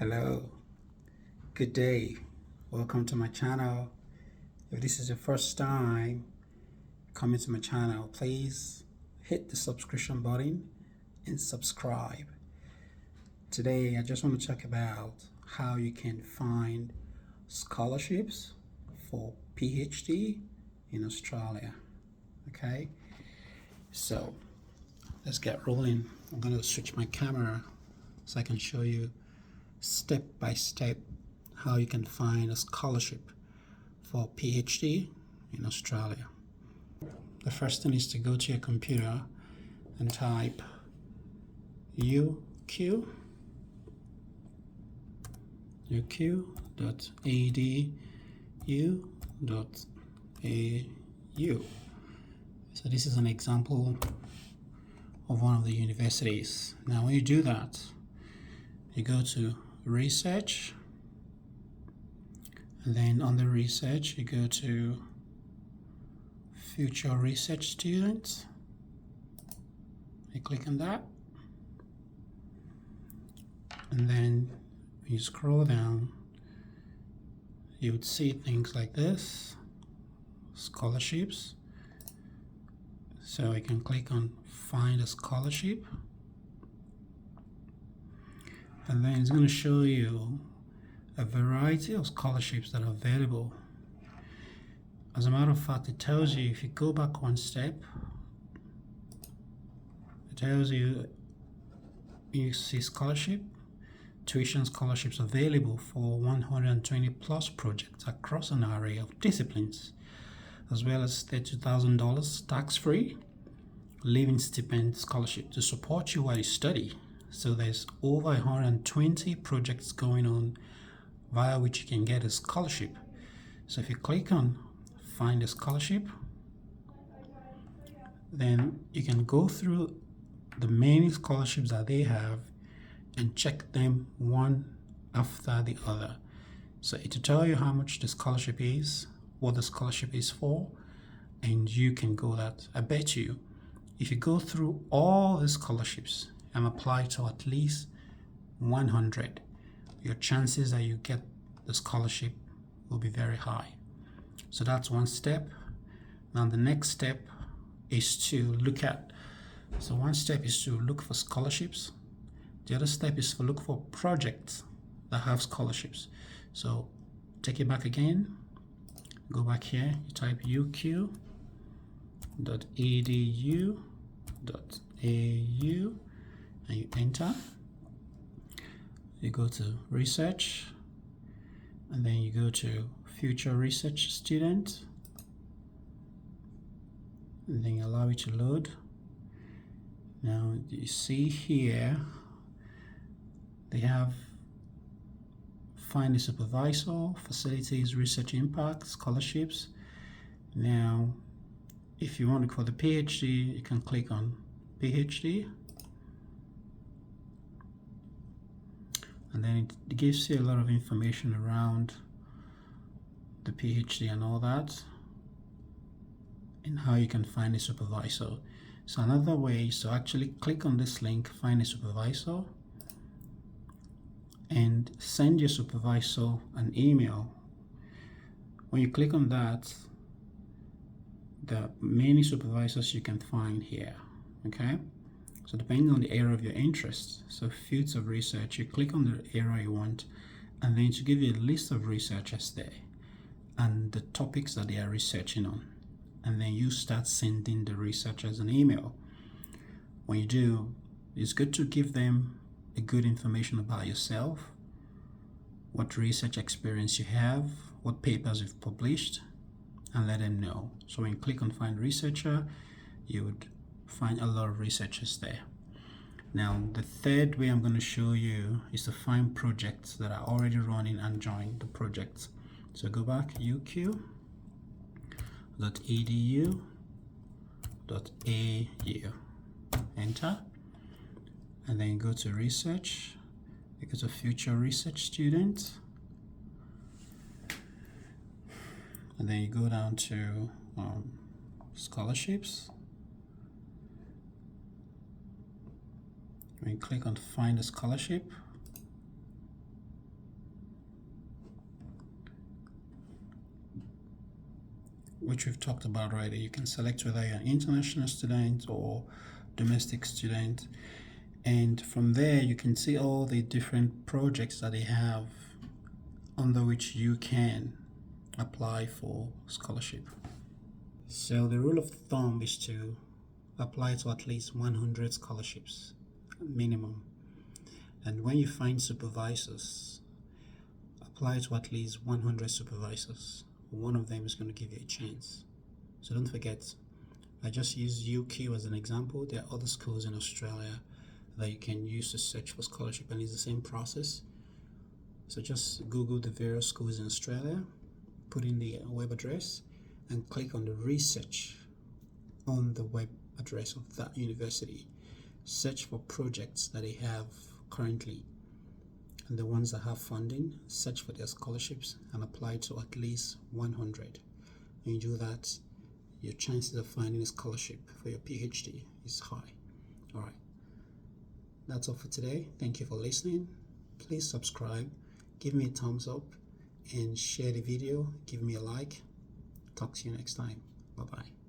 Hello, good day. Welcome to my channel. If this is your first time coming to my channel, please hit the subscription button and subscribe. Today, I just want to talk about how you can find scholarships for PhD in Australia. Okay, so let's get rolling. I'm going to switch my camera so I can show you step by step how you can find a scholarship for PhD in Australia. The first thing is to go to your computer and type uq.edu.au. So this is an example of one of the universities. Now when you do that, you go to research, and then on the research you go to future research students. You click on that, and then when you scroll down you would see things like this, scholarships. So you can click on find a scholarship, and then it's going to show you a variety of scholarships that are available. As a matter of fact, it tells you, if you go back one step, it tells you see scholarship, tuition scholarships available for 120 plus projects across an array of disciplines, as well as $32,000 tax-free living stipend scholarship to support you while you study. So there's over 120 projects going on via which you can get a scholarship. So if you click on find a scholarship, then you can go through the many scholarships that they have and check them one after the other. So it will tell you how much the scholarship is, what the scholarship is for, and you can go that. I bet you, if you go through all the scholarships and apply to at least 100, your chances that you get the scholarship will be very high. So that's one step. Now the next step is to look at, so one step is to look for scholarships. The other step is to look for projects that have scholarships. So take it back again, go back here, you type uq.edu.au and you enter. You go to research, and then you go to future research student, and then you allow it to load. Now you see here they have find a supervisor, facilities, research impact, scholarships. Now if you want to call the PhD, you can click on PhD, and then it gives you a lot of information around the PhD and all that, and how you can find a supervisor. So another way is to actually click on this link, find a supervisor, and send your supervisor an email. When you click on that, there are many supervisors you can find here. Okay, so depending on the area of your interest, so fields of research, you click on the area you want, and then to give you a list of researchers there and the topics that they are researching on, and then you start sending the researchers an email. When you do, it's good to give them a good information about yourself, what research experience you have, what papers you've published, and let them know. So when you click on find researcher, you would find a lot of researchers there. Now the third way I'm going to show you is to find projects that are already running and join the projects. So go back, uq.edu.au, enter, and then go to research, you go to future research student, and then you go down to scholarships. When you click on find a scholarship, which we've talked about already. You can select whether you're an international student or domestic student, and from there you can see all the different projects that they have under which you can apply for scholarship. So the rule of thumb is to apply to at least 100 scholarships minimum, and when you find supervisors, apply to at least 100 supervisors. One of them is going to give you a chance. So don't forget, I just used UQ as an example. There are other schools in Australia that you can use to search for scholarship, and it's the same process. So just Google the various schools in Australia, put in the web address, and click on the research on the web address of that university. Search for projects that they have currently, and the ones that have funding, search for their scholarships and apply to at least 100. When you do that, your chances of finding a scholarship for your PhD is high. All right, that's all for today. Thank you for listening. Please subscribe, give me a thumbs up, and share the video. Give me a like. Talk to you next time. Bye-bye.